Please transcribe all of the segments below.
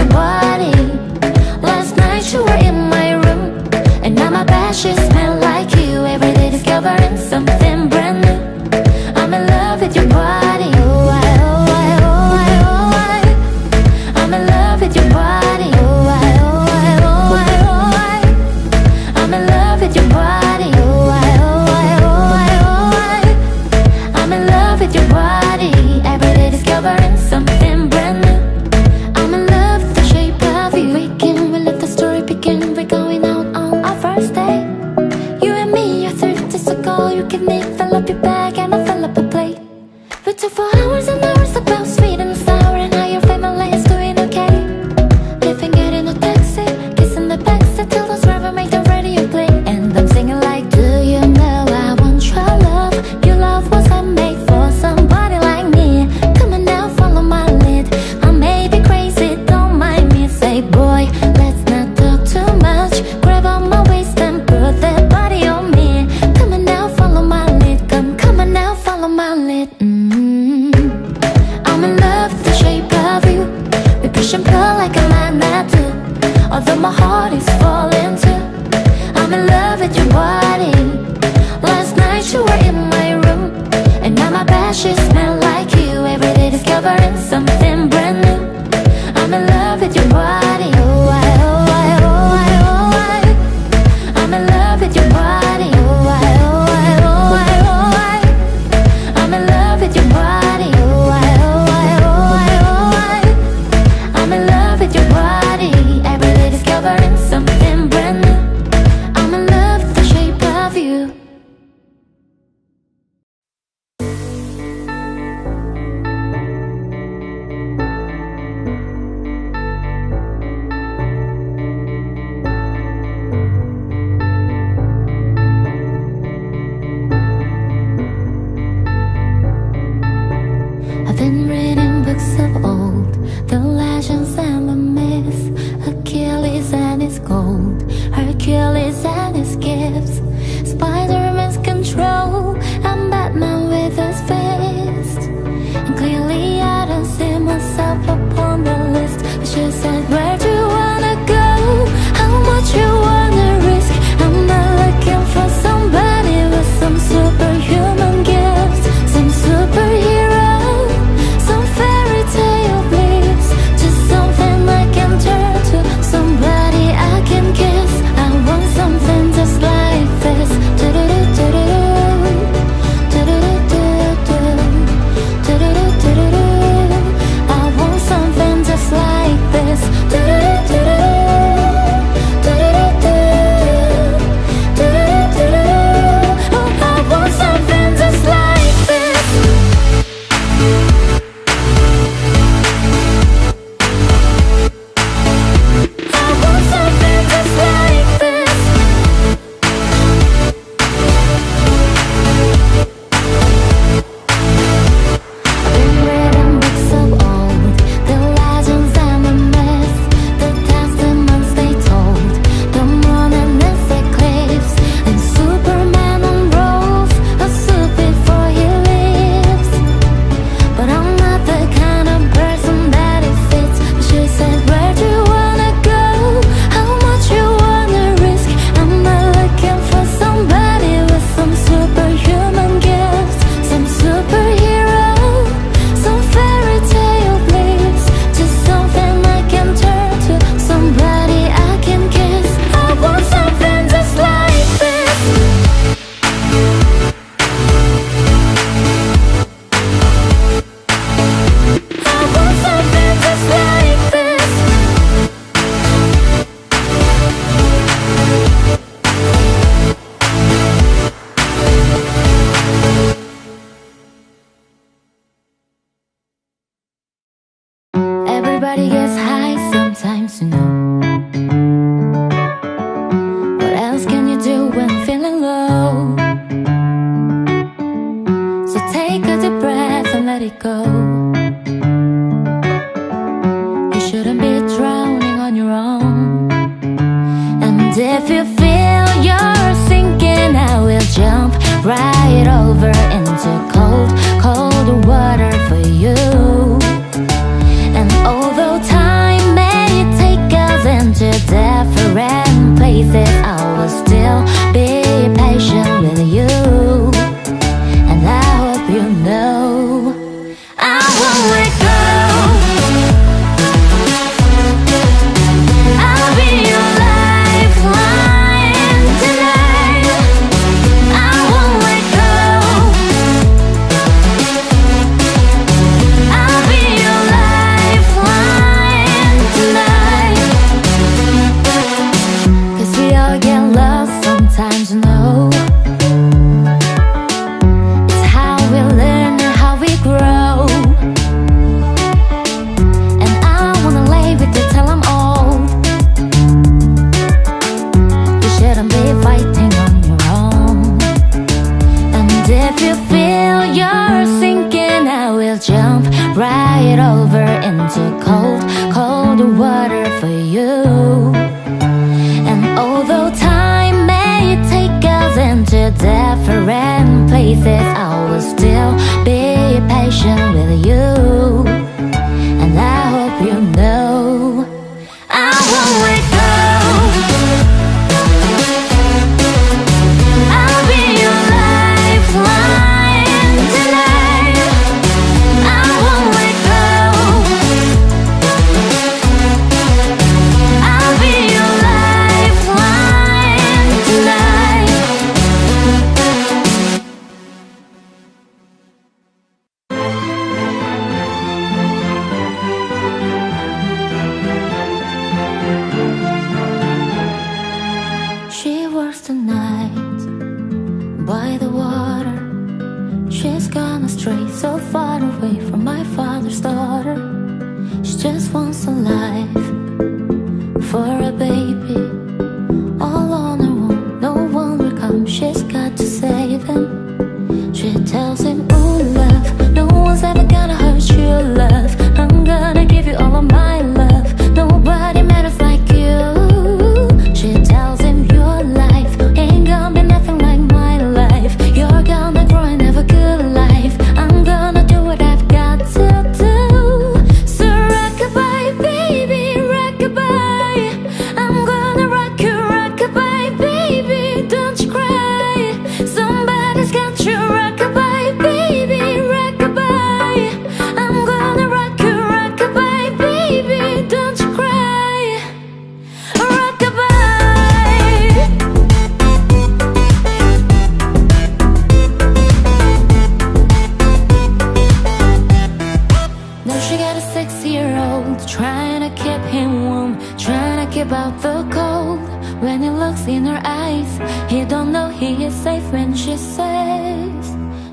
your body. Last night you were in my room, and now my bed sheets smell like you. Every day discovering something brand new. I'm in love with your body. Oh, I, oh, I, oh, I, oh, I. I'm in love with your body. Oh, I, oh, I, oh, I, oh, I. I'm in love with your body. Oh, I, oh, I, oh, I, oh, I. I'm in love with your body. Every day discovering something brand new. I'm in love with the shape of you. We let the story begin. We're going out on our first date. You and me are 30 days ago. You give me, fill up your bag, and I fill up a plate. We took 4 hours and hours about sweet and sour, and how your family is doing okay. Living it in a taxi, kissing the backseat till the driver made the radio play. And I'm singing like, do you know I want your love? Your love was handmade for somebody like me. Come on now, follow my lead. I may be crazy, don't mind me. Say, boy, let's not talk too much. Grab on my waist and put that body on me. Come on now, follow my lead. Come on now, follow my lead. I'm in love with the shape of you. We push and pull like a magnet do. Although my heart is falling too. I'm in love with your body. Last night you were in my room, and now my bed sheets smell like you. Every day discovering something brand new. I'm in love with your body. Oh, I, oh, I, oh, I, oh, I. I'm in love with your body. Oh, I, oh, I, oh, I, oh, I. I'm in love with your body. Oh, I, oh, I, oh, I, oh, I. I'm in love with your body. Every day discovering something brand new. I'm in love with the shape of you. I've been reading books of old, the legends and the myths, Achilles and his gold, Hercules and his gifts, Spider-Man's control, and Batman with his fist. And clearly I don't see myself upon the list. But she said, where do you wanna go? How much you wanna risk? I'm not looking for somebody with some superhuman gifts, some superhero, some fairy tale bliss. Just something I can turn to, somebody I can kiss. I want something just like this. I want something just like this. Oh, I want something just like this. I want something just like this. I've been reading books of old, the legends and the myths, the testaments they told, the moon and its eclipse, and Superman unrolls a suit before he leaves. But I'm not the kind of person that it fits. But she said, where do you wanna go? How much you wanna risk? I'm not looking for somebody with some superhuman gifts, some superhero, some fairy tale bliss. Just something I can turn to, somebody I can kiss. I want something just like this. I want something just like this. Everybody gets high sometimes, you know. What else can you do when feeling low? So take a deep breath and let it go. You shouldn't be drowning on your own. And if you feel you're sinking, I will jump right over into cold, cold water for you. And although time may places, I will still be patient with you. And I hope you know I won't let go. I'll be your lifeline tonight. I won't let go. I'll be your lifeline tonight. 'Cause we all get lost sometimes, you know. It's how we learn and how we grow. And I wanna lay with you till I'm old. You shouldn't be fighting on your own. And if you feel you're sinking, I will jump right over into cold, cold water for you. And although time may take us into different places, I will still be patient with you. And I hope you know I won't let go. I'll be your lifeline tonight. I won't let go. I'll be your lifeline tonight. She works the night by the water. She's gone astray, so far away from my father's daughter. She just wants a life for a baby, all on her own. No one will come, she's got to save him. She tells him, ooh, love, no one's ever gonna hurt you, love. I'm gonna give you all of my love. Nobody matters like you. She tells him your life ain't gonna be nothing like my life. You're gonna grow and have a good life. I'm gonna do what I've got to do. So rock-a-bye, baby, rock-a-bye. I'm gonna rock you, rock-a-bye, baby, don't you cry. Somebody's got you, rock-a-bye, baby, rock-a-bye. I'm gonna rock you, rock-a-bye, baby, don't you cry. Rock-a-bye. Now she got a 6-year-old, trying to keep him warm, trying to keep out the cold. When he looks in her eyes, he don't know he is safe when she says.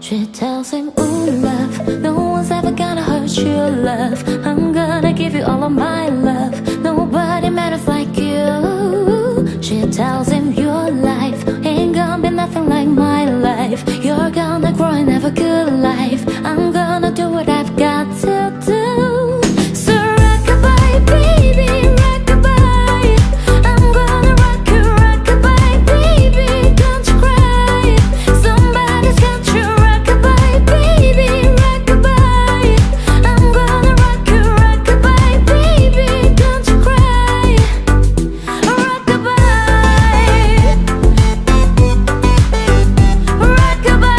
She tells him, ooh, love, no one's ever gonna hurt you, love. I'm gonna give you all of my love. Nobody matters like you. She tells him your life ain't gonna be nothing like my life. You're gonna grow and have a good life. I'm gonna do what I've got to do. So rock-a-bye, baby, rock-a-bye. I'm gonna rock you, rock-a-bye, baby, don't you cry. Somebody's got you, rock-a-bye, baby, rock-a-bye. I'm gonna rock you, rock-a-bye, baby, don't you cry. Rock-a-bye, rock-a-bye.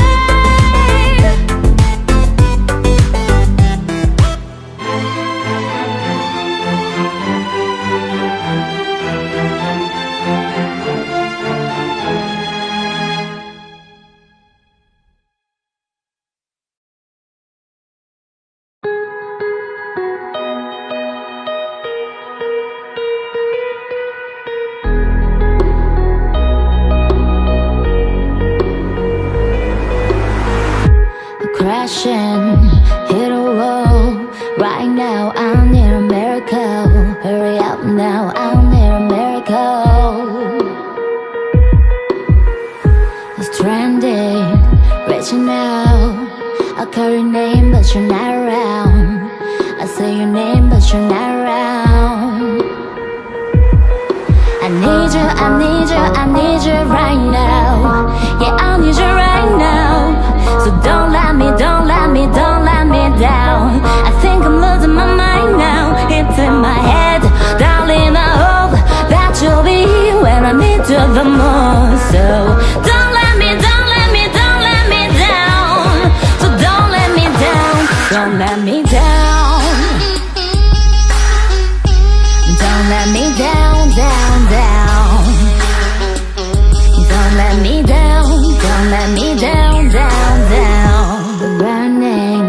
Crashing, hit a wall. Right now, I'm near a miracle. Hurry up now, I'm near a miracle. It's trending, reaching out. I call your name, but you're not around. I say your name, but you're not around. I need you, I need you, I need you right now. Yeah, I need you right now. So don't let me, don't let me, don't let me down. I think I'm losing my mind now. It's in my head, darling, I hope that you'll be here when I need the moon. So don't let me, don't let me, don't let me down. So don't let me down, don't let me down. Don't let me down, down, down. Don't let me down, don't let me down, down, down. Running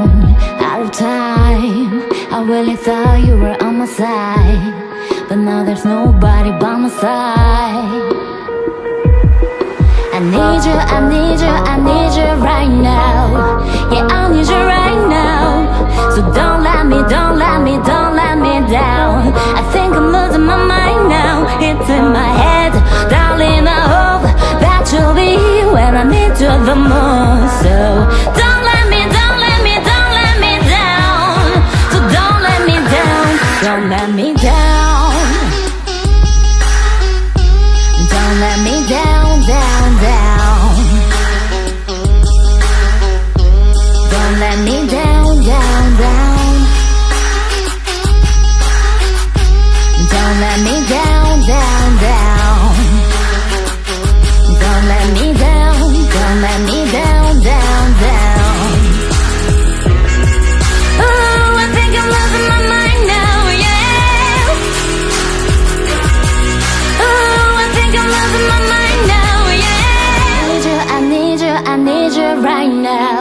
out of time, I really thought you were on my side, but now there's nobody by my side. I need you, I need you, I need you right now. Yeah, I need you right now. So don't let me, don't let me, don't let me down. I think I'm losing my mind now. It's in my head, darling, I hope that you'll be here when I need you the most. So don't let me, don't let me, don't let me down. So don't let me down, don't let me down. Don't let me down, down, down. Don't let me down, down, down. Don't let me down, down, down. Don't let me down, don't let me down, down, down. Oh, I think I'm losing my mind now, yeah. Oh, I think I'm losing my mind now, yeah. I need you, I need you, I need you right now.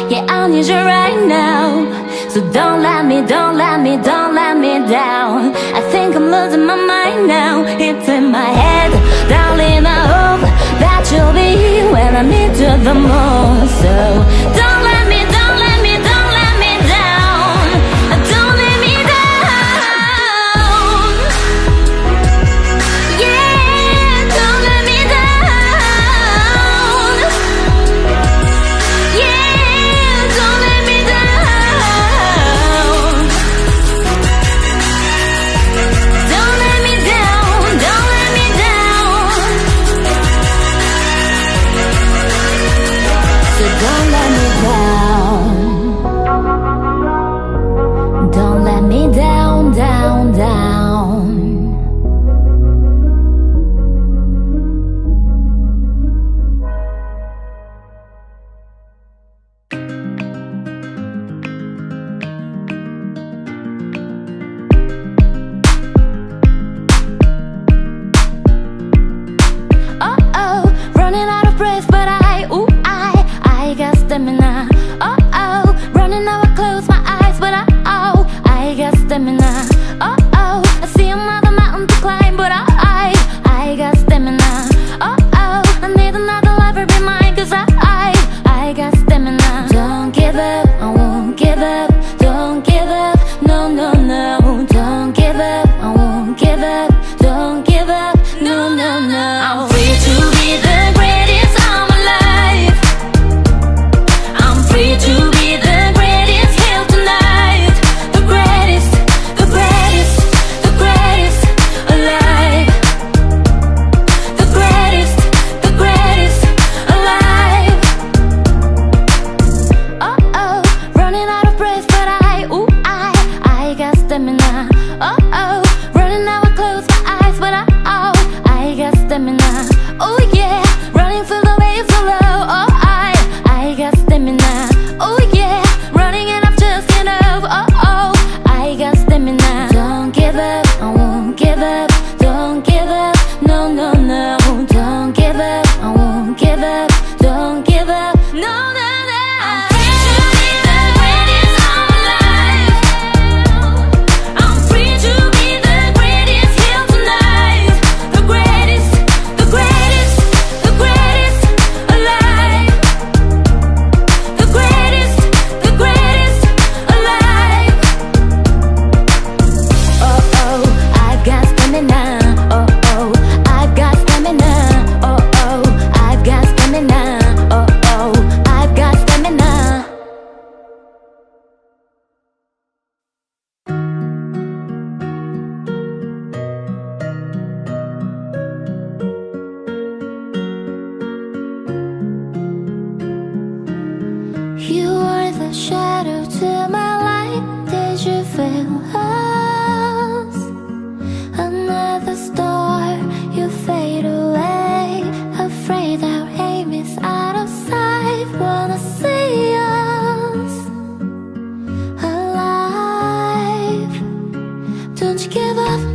Yeah, I need you right now. So don't let me, don't let me, don't let me down. I think I'm losing my mind now. It's in my head, darling, I hope that you'll be here when I need you the most. So don't let me, don't let me, don't let me down. Don't let me down. Yeah, don't let me down. Yeah, don't let me down. Don't let me down, don't let me down. So don't let me down.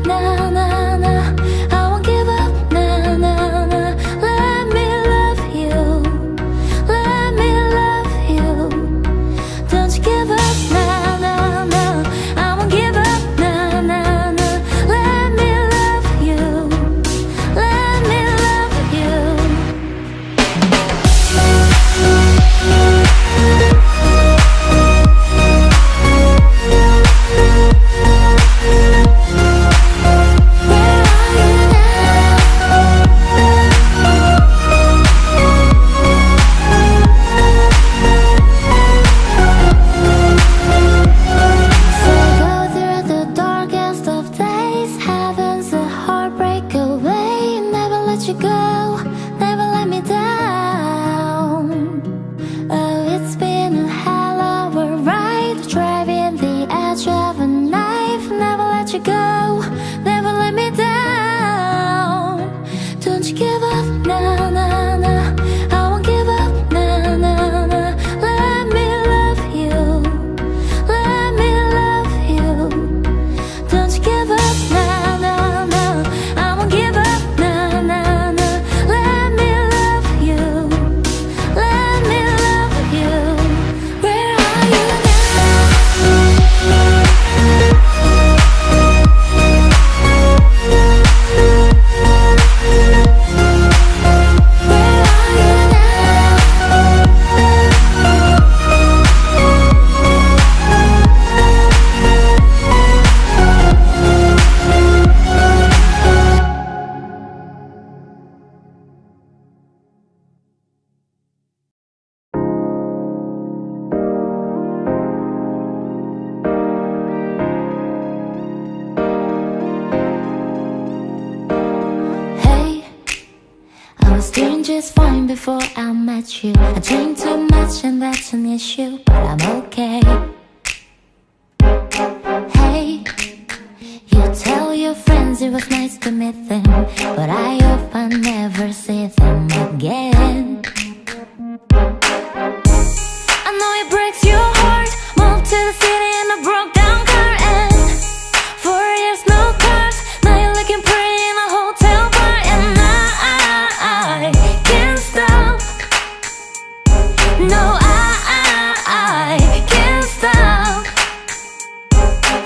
nah, nah, nah. I won't give up, nah, nah, nah. Let me love you, let me love you. Don't you give up, nah, nah, nah. I won't give up, nah, nah, nah. Let me love you, let me love you. You go, never let me down. Oh, it's been a hell of a ride, driving the edge of a knife. Never let you go, never let me down. Don't you give up, nah, nah, nah. I won't give up, nah, nah, nah. Let me love you, let me love you. Don't you give up, nah, nah, nah. I won't give up. Doing just fine before I met you. I drink too much and that's an issue, but I'm okay. Hey, you tell your friends it was nice to meet them, but I hope I never see them again. I know it breaks your heart. Moved to the city in a broke down car, and 4 years no cars. Now you're looking pretty in a hotel bar, and I can't stop. No, I can't stop.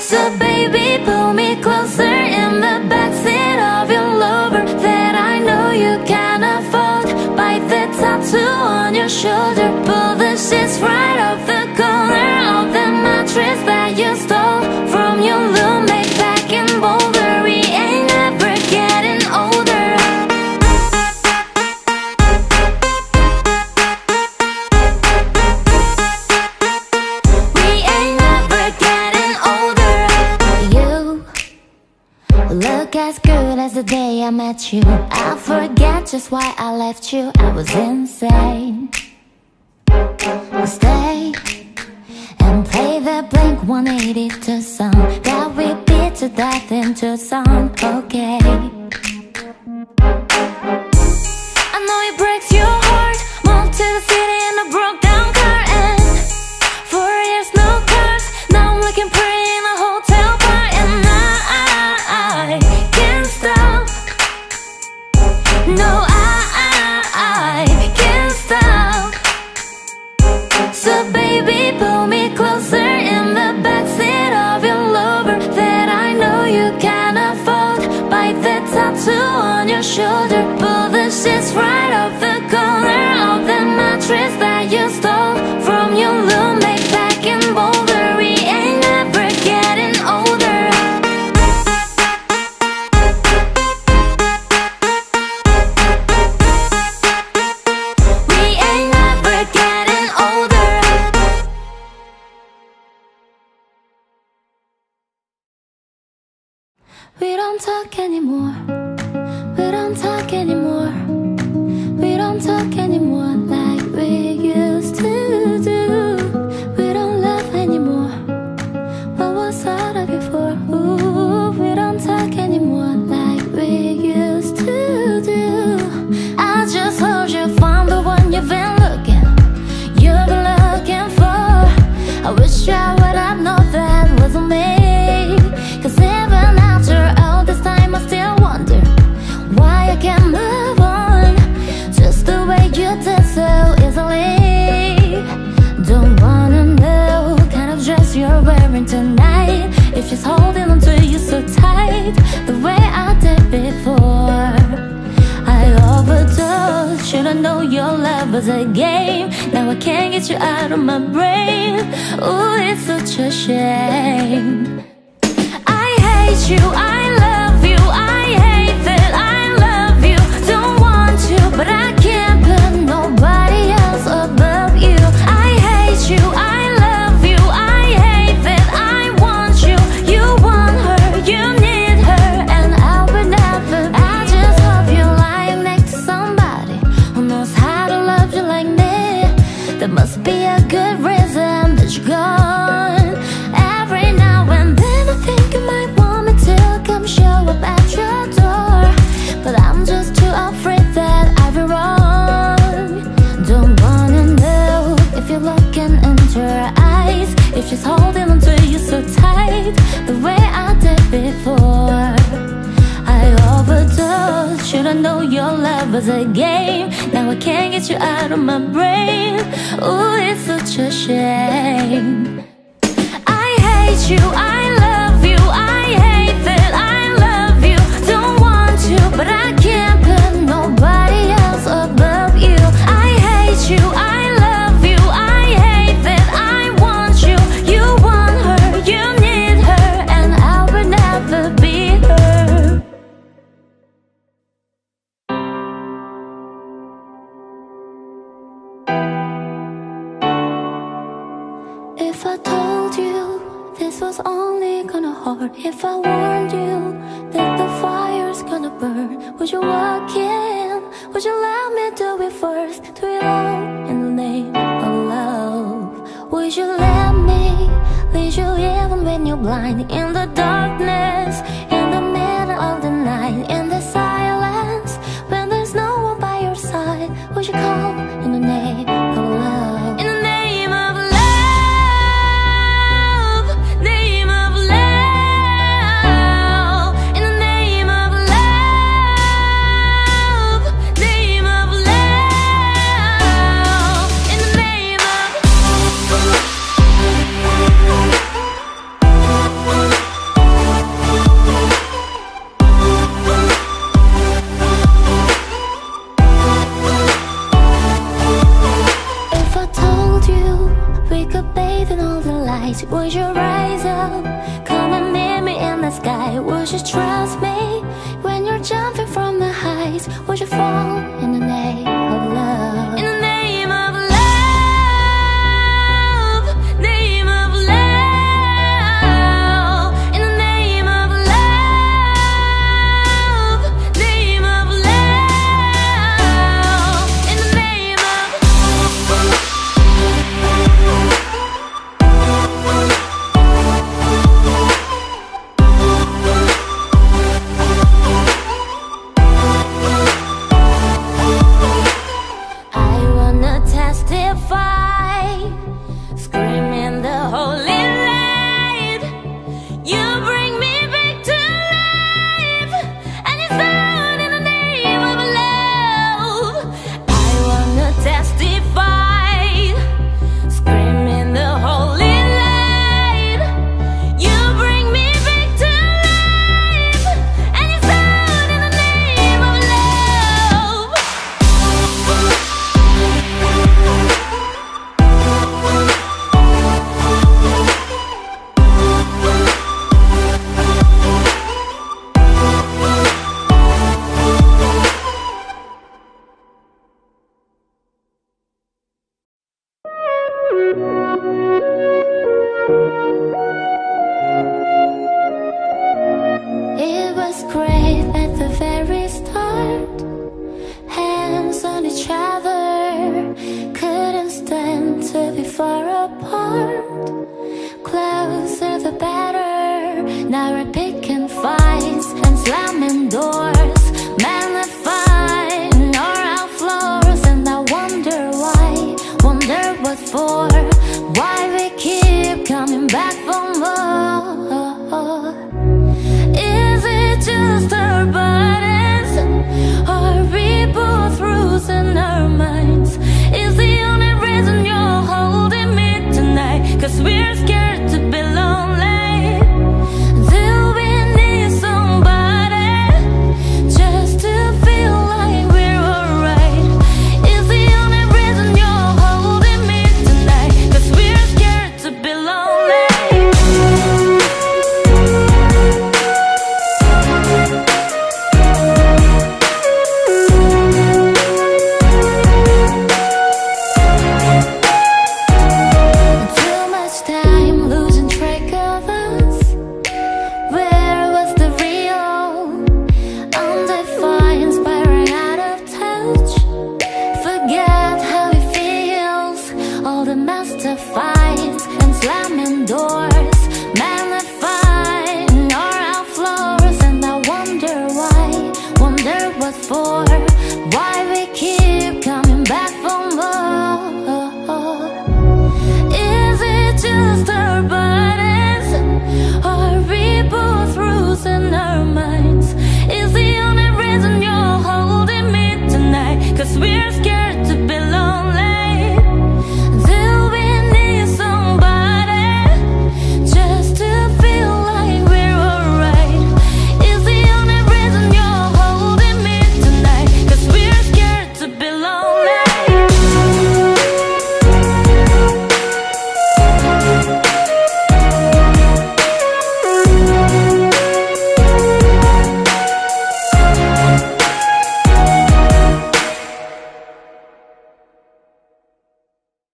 So baby, pull me closer in the backseat of your Lover that I know you can't afford. Bite the tattoo on your shoulder. Pull the sheets right off the corner of the mattress that you stole from your roommate back in Boulder. We ain't never getting older. We ain't never getting older. You look as good as the day I met you. I forget just why I left you. I was insane. Stay and play the Blink-182 song that we beat to death in Tucson. Okay, I know it breaks your heart. Moved to the city in a broke down car, and 4 years no cars. Now I'm looking pretty in a hotel bar, and I can't stop. No, I can't stop. So baby, pull me closer in the backseat of your Lover that I know you can't afford. Bite the tattoo on your shoulder. Pull the sheets right off the corner of the mattress that you stole from your roommate back in Boulder. We ain't never getting older. We ain't never getting older. We don't talk anymore. We don't talk anymore. We don't talk anymore like we used to do. We don't love anymore. What was out of you for? Ooh, we don't talk anymore like we used to do. I just hope you found the one you've been looking for. I wish I would have known that wasn't me. 'Cause even after all the was a game. Now I can't get you out of my brain. Ooh, it's such a shame. I hate you, I love you, I hate that I love you. Don't want to, but I can't put nobody else above you. I hate you, I love you, I hate that I want you. You want her, you need her, and I would never. I just hope you're lying next to somebody who knows how to love you like me. There must be a good reason that you're gone. Every now and then I think you might want me to come show up at your door, but I'm just too afraid that I'll be wrong. Don't wanna know if you're looking into her eyes, if she's holding onto you so tight, the way I did before. I overdosed, should've known your love was a game. Now I can't get you out of my brain. Ooh, it's such a shame. I hate you, I love you, I hate that I love you. Don't want to, but I can't put nobody else above you. I hate you, I love you, I hate that I want you. You want her, you need her, and I would never be her. If I told you this was only gonna hurt, if I warned you that the fire's gonna burn, would you walk in? Would you let me do it first? Do it all in the name of love? Would you let me lead you even when you're blind? In the darkness, in the middle of the night, in the silence, when there's no one by your side, would you call in the name of love? In the name of love. Would you rise up, come and meet me in the sky? Would you trust me when you're jumping from the heights? Would you fall in the name of love? In the name of love, name of love. In the name of love, name of love. In the name of screaming the holy light. You bring me back to life, and it's done in the name of love. I wanna testify, screaming the holy light. You bring me back to life, and it's done in the name of love. It was great at the very start, hands on each other, couldn't stand to be far apart. Closer the better, now we're